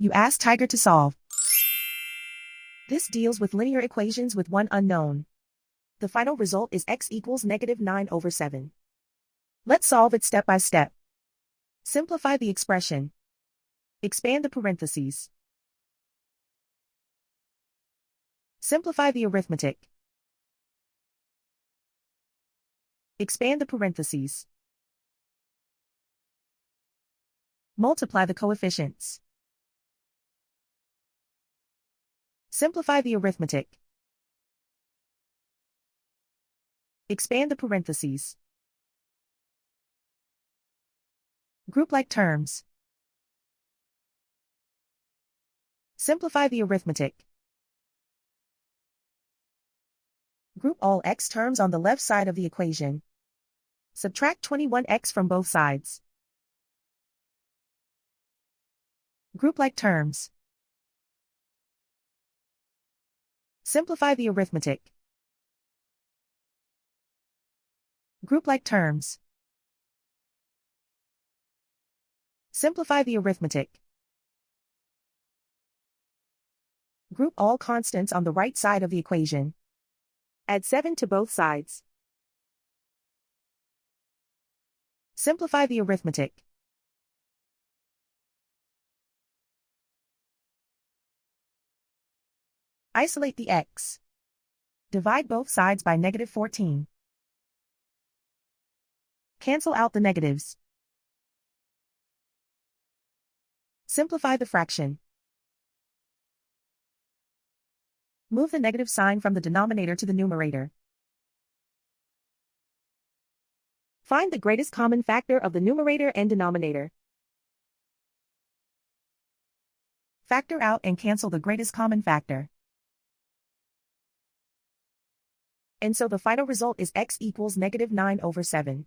You ask Tiger to solve. This deals with linear equations with one unknown. The final result is x equals -9/7. Let's solve it step by step. Simplify the expression. Expand the parentheses. Simplify the arithmetic. Expand the parentheses. Multiply the coefficients. Simplify the arithmetic. Expand the parentheses. Group like terms. Simplify the arithmetic. Group all x terms on the left side of the equation. Subtract 21x from both sides. Group like terms. Simplify the arithmetic. Group like terms. Simplify the arithmetic. Group all constants on the right side of the equation. Add 7 to both sides. Simplify the arithmetic. Isolate the x. Divide both sides by -14. Cancel out the negatives. Simplify the fraction. Move the negative sign from the denominator to the numerator. Find the greatest common factor of the numerator and denominator. Factor out and cancel the greatest common factor. And so the final result is x equals -9/7.